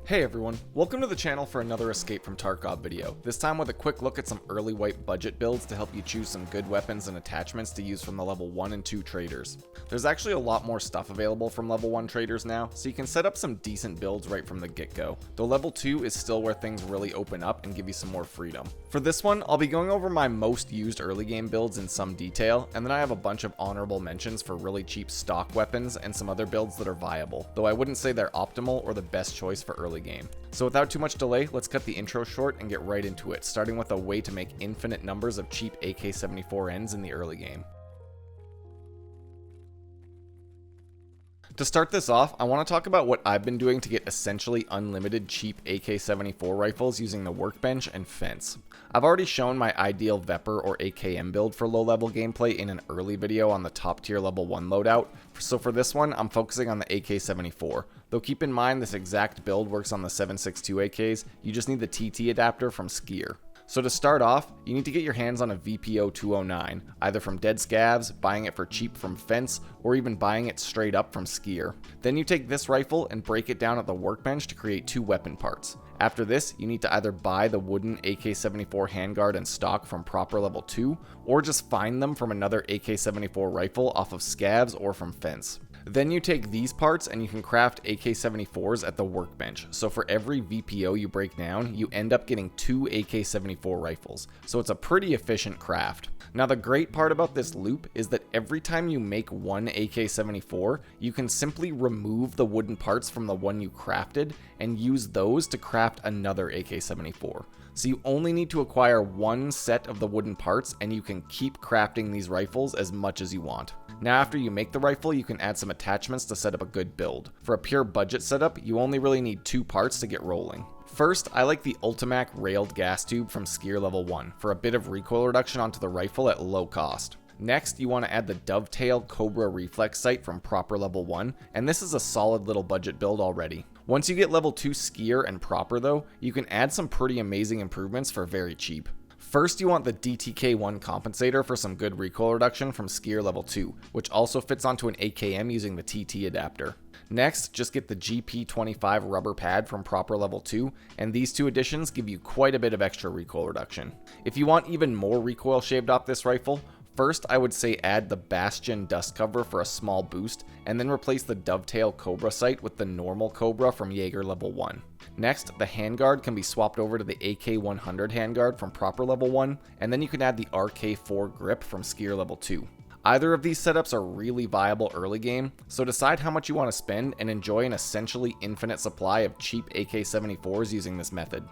Hey everyone, welcome to the channel for another Escape from Tarkov video, this time with a quick look at some early wipe budget builds to help you choose some good weapons and attachments to use from the level 1 and 2 traders. There's actually a lot more stuff available from level 1 traders now, so you can set up some decent builds right from the get-go, though level 2 is still where things really open up and give you some more freedom. For this one, I'll be going over my most used early game builds in some detail, and then I have a bunch of honorable mentions for really cheap stock weapons and some other builds that are viable, though I wouldn't say they're optimal or the best choice for early game. So without too much delay, let's cut the intro short and get right into it, starting with a way to make infinite numbers of cheap AK-74Ns in the early game. To start this off, I want to talk about what I've been doing to get essentially unlimited cheap AK-74 rifles using the workbench and fence. I've already shown my ideal Vepr or AKM build for low-level gameplay in an early video on the top-tier level 1 loadout, so for this one, I'm focusing on the AK-74. Though keep in mind this exact build works on the 7.62 AKs, you just need the TT adapter from Skier. So to start off, you need to get your hands on a VPO 209, either from Dead Scavs, buying it for cheap from Fence, or even buying it straight up from Skier. Then you take this rifle and break it down at the workbench to create 2 weapon parts. After this, you need to either buy the wooden AK-74 handguard and stock from proper level 2, or just find them from another AK-74 rifle off of Scavs or from Fence. Then you take these parts and you can craft AK-74s at the workbench, so for every VPO you break down, you end up getting 2 AK-74 rifles, so it's a pretty efficient craft. Now the great part about this loop is that every time you make one AK-74, you can simply remove the wooden parts from the one you crafted and use those to craft another AK-74. So you only need to acquire one set of the wooden parts and you can keep crafting these rifles as much as you want. Now after you make the rifle, you can add some attachments to set up a good build. For a pure budget setup, you only really need 2 parts to get rolling. First, I like the Ultimac railed gas tube from Skier level 1 for a bit of recoil reduction onto the rifle at low cost. Next, you want to add the Dovetail Cobra reflex sight from proper level 1, and this is a solid little budget build already. Once you get level 2 Skier and proper though, you can add some pretty amazing improvements for very cheap. First, you want the DTK1 compensator for some good recoil reduction from Skier level 2, which also fits onto an AKM using the TT adapter. Next, just get the GP25 rubber pad from proper level 2, and these 2 additions give you quite a bit of extra recoil reduction. If you want even more recoil shaved off this rifle, first I would say add the Bastion dust cover for a small boost, and then replace the Dovetail Cobra sight with the normal Cobra from Jaeger level 1. Next, the handguard can be swapped over to the AK-100 handguard from proper level 1, and then you can add the RK4 grip from Skier level 2. Either of these setups are really viable early game, so decide how much you want to spend and enjoy an essentially infinite supply of cheap AK-74s using this method.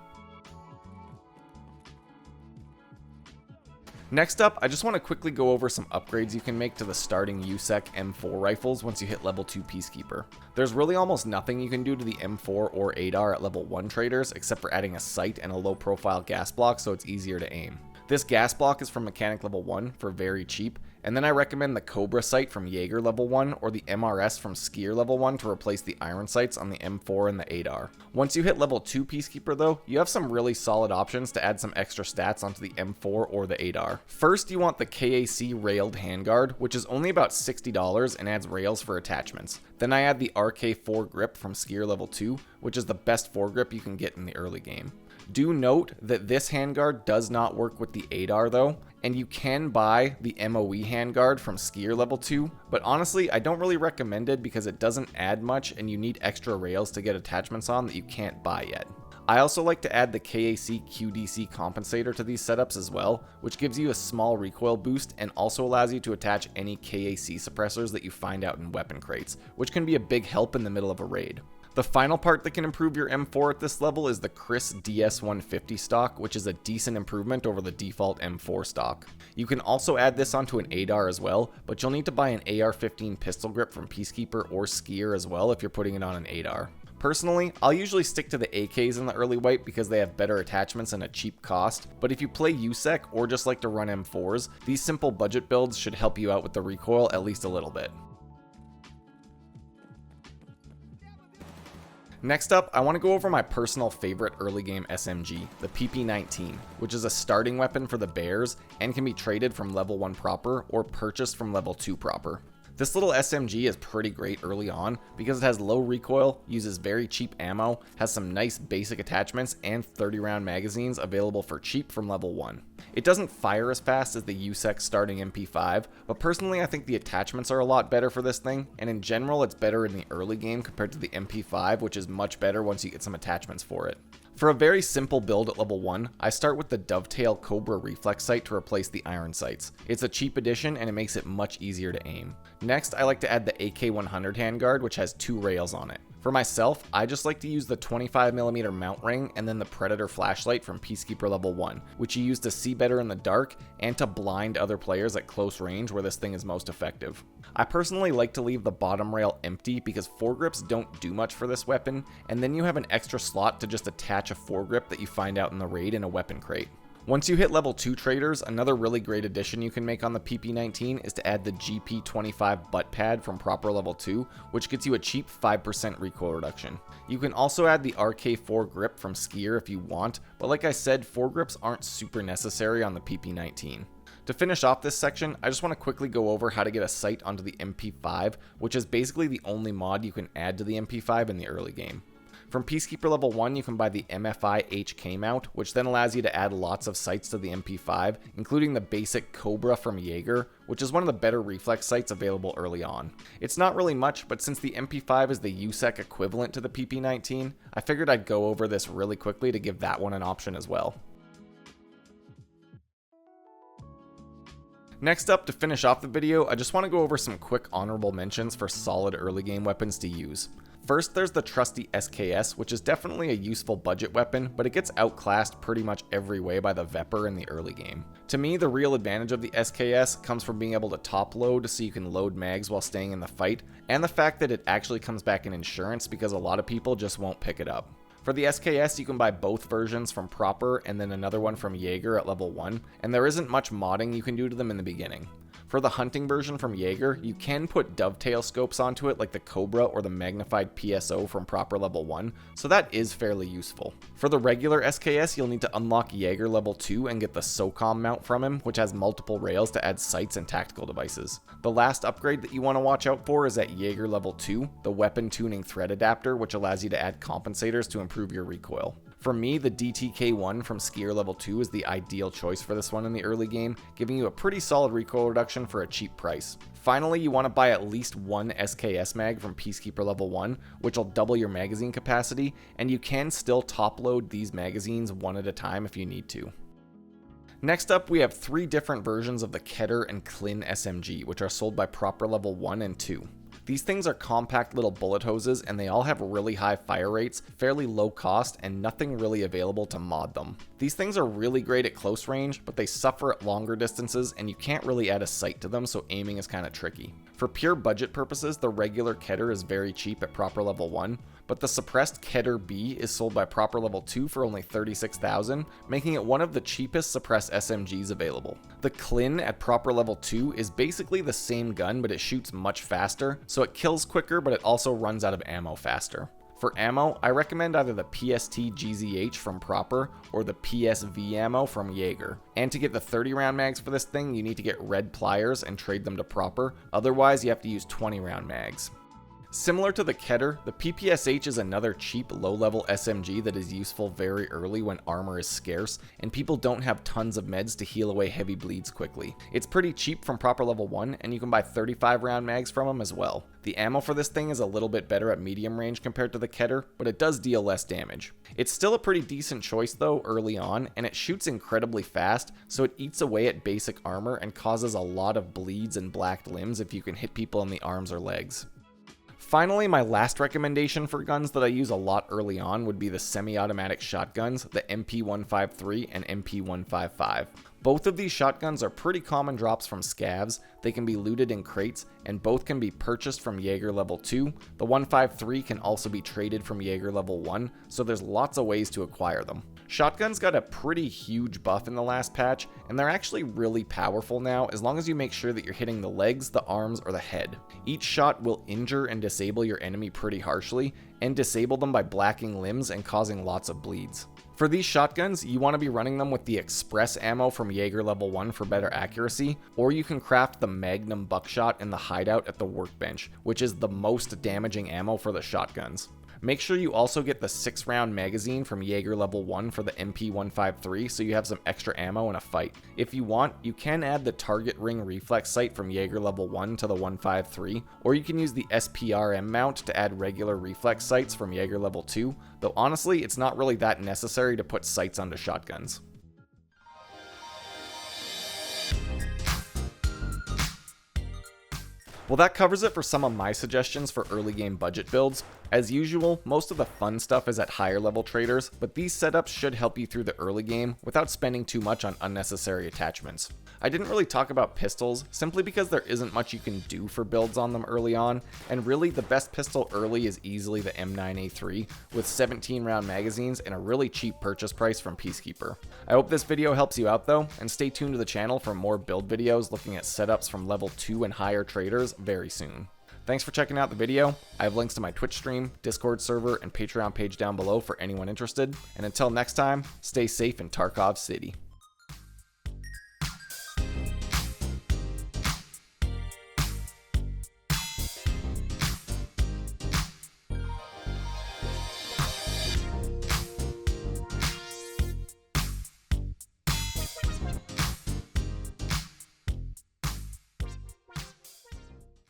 Next up, I just want to quickly go over some upgrades you can make to the starting USEC M4 rifles once you hit level 2 Peacekeeper. There's really almost nothing you can do to the M4 or ADAR at level 1 traders except for adding a sight and a low profile gas block so it's easier to aim. This gas block is from mechanic level 1 for very cheap, and then I recommend the Cobra sight from Jaeger level 1 or the MRS from Skier level 1 to replace the iron sights on the M4 and the ADAR. Once you hit level 2 Peacekeeper though, you have some really solid options to add some extra stats onto the M4 or the ADAR. First, you want the KAC railed handguard, which is only about $60 and adds rails for attachments. Then I add the RK4 grip from Skier level 2, which is the best foregrip you can get in the early game. Do note that this handguard does not work with the ADAR though, and you can buy the MOE handguard from Skier level 2, but honestly I don't really recommend it because it doesn't add much and you need extra rails to get attachments on that you can't buy yet. I also like to add the KAC QDC compensator to these setups as well, which gives you a small recoil boost and also allows you to attach any KAC suppressors that you find out in weapon crates, which can be a big help in the middle of a raid. The final part that can improve your M4 at this level is the Chris DS150 stock, which is a decent improvement over the default M4 stock. You can also add this onto an ADAR as well, but you'll need to buy an AR-15 pistol grip from Peacekeeper or Skier as well if you're putting it on an ADAR. Personally, I'll usually stick to the AKs in the early wipe because they have better attachments and a cheap cost, but if you play USEC or just like to run M4s, these simple budget builds should help you out with the recoil at least a little bit. Next up, I want to go over my personal favorite early game SMG, the PP19, which is a starting weapon for the Bears and can be traded from level 1 proper or purchased from level 2 proper. This little SMG is pretty great early on because it has low recoil, uses very cheap ammo, has some nice basic attachments, and 30 round magazines available for cheap from level 1. It doesn't fire as fast as the USEC starting MP5, but personally I think the attachments are a lot better for this thing, and in general it's better in the early game compared to the MP5, which is much better once you get some attachments for it. For a very simple build at level 1, I start with the Dovetail Cobra Reflex Sight to replace the Iron Sights. It's a cheap addition and it makes it much easier to aim. Next, I like to add the AK-100 handguard, which has 2 rails on it. For myself, I just like to use the 25mm mount ring and then the Predator flashlight from Peacekeeper level 1, which you use to see better in the dark and to blind other players at close range where this thing is most effective. I personally like to leave the bottom rail empty because foregrips don't do much for this weapon, and then you have an extra slot to just attach a foregrip that you find out in the raid in a weapon crate. Once you hit level 2 traders, another really great addition you can make on the PP19 is to add the GP25 butt pad from proper level 2, which gets you a cheap 5% recoil reduction. You can also add the RK4 grip from Skier if you want, but like I said, foregrips aren't super necessary on the PP19. To finish off this section, I just want to quickly go over how to get a sight onto the MP5, which is basically the only mod you can add to the MP5 in the early game. From Peacekeeper level 1, you can buy the MFI HK mount, which then allows you to add lots of sights to the MP5, including the basic Cobra from Jaeger, which is one of the better reflex sights available early on. It's not really much, but since the MP5 is the USEC equivalent to the PP19, I figured I'd go over this really quickly to give that one an option as well. Next up, to finish off the video, I just want to go over some quick honorable mentions for solid early game weapons to use. First, there's the trusty SKS, which is definitely a useful budget weapon, but it gets outclassed pretty much every way by the Vepr in the early game. To me, the real advantage of the SKS comes from being able to top load so you can load mags while staying in the fight, and the fact that it actually comes back in insurance because a lot of people just won't pick it up. For the SKS, you can buy both versions from Proper and then another one from Jaeger at level 1, and there isn't much modding you can do to them in the beginning. For the hunting version from Jaeger, you can put dovetail scopes onto it like the Cobra or the magnified PSO from Proper level 1, so that is fairly useful. For the regular SKS, you'll need to unlock Jaeger level 2 and get the SOCOM mount from him, which has multiple rails to add sights and tactical devices. The last upgrade that you want to watch out for is at Jaeger level 2, the weapon tuning thread adapter, which allows you to add compensators to improve your recoil. For me, the DTK1 from Skier level 2 is the ideal choice for this one in the early game, giving you a pretty solid recoil reduction for a cheap price. Finally, you want to buy at least one SKS mag from Peacekeeper level 1, which will double your magazine capacity, and you can still top load these magazines one at a time if you need to. Next up, we have 3 different versions of the Keter and Klin SMG, which are sold by Proper level 1 and 2. These things are compact little bullet hoses and they all have really high fire rates, fairly low cost, and nothing really available to mod them. These things are really great at close range, but they suffer at longer distances and you can't really add a sight to them, so aiming is kind of tricky. For pure budget purposes, the regular Keter is very cheap at Proper level 1, but the suppressed Keter B is sold by Proper level 2 for only 36,000, making it one of the cheapest suppressed SMGs available. The Klin at Proper level 2 is basically the same gun, but it shoots much faster, so it kills quicker, but it also runs out of ammo faster. For ammo, I recommend either the PST GZH from Proper or the PSV ammo from Jaeger. And to get the 30 round mags for this thing, you need to get red pliers and trade them to Proper, otherwise you have to use 20 round mags. Similar to the Keter, the PPSH is another cheap low-level SMG that is useful very early when armor is scarce and people don't have tons of meds to heal away heavy bleeds quickly. It's pretty cheap from Proper level 1 and you can buy 35 round mags from them as well. The ammo for this thing is a little bit better at medium range compared to the Keter, but it does deal less damage. It's still a pretty decent choice though early on, and it shoots incredibly fast, so it eats away at basic armor and causes a lot of bleeds and black limbs if you can hit people in the arms or legs. Finally, my last recommendation for guns that I use a lot early on would be the semi-automatic shotguns, the MP553 and MP555. Both of these shotguns are pretty common drops from scavs, they can be looted in crates, and both can be purchased from Jaeger level 2. The 153 can also be traded from Jaeger level 1, so there's lots of ways to acquire them. Shotguns got a pretty huge buff in the last patch, and they're actually really powerful now as long as you make sure that you're hitting the legs, the arms, or the head. Each shot will injure and disable your enemy pretty harshly, and disable them by blacking limbs and causing lots of bleeds. For these shotguns, you want to be running them with the express ammo from Jaeger level 1 for better accuracy, or you can craft the Magnum buckshot in the hideout at the workbench, which is the most damaging ammo for the shotguns. Make sure you also get the 6-round magazine from Jaeger level 1 for the MP5 so you have some extra ammo in a fight. If you want, you can add the target ring reflex sight from Jaeger level 1 to the 153, or you can use the SPRM mount to add regular reflex sights from Jaeger level 2, though honestly, it's not really that necessary to put sights onto shotguns. Well, that covers it for some of my suggestions for early game budget builds. As usual, most of the fun stuff is at higher level traders, but these setups should help you through the early game without spending too much on unnecessary attachments. I didn't really talk about pistols, simply because there isn't much you can do for builds on them early on, and really the best pistol early is easily the M9A3, with 17-round magazines and a really cheap purchase price from Peacekeeper. I hope this video helps you out though, and stay tuned to the channel for more build videos looking at setups from level 2 and higher traders very soon. Thanks for checking out the video. I have links to my Twitch stream, Discord server, and Patreon page down below for anyone interested, and until next time, stay safe in Tarkov City.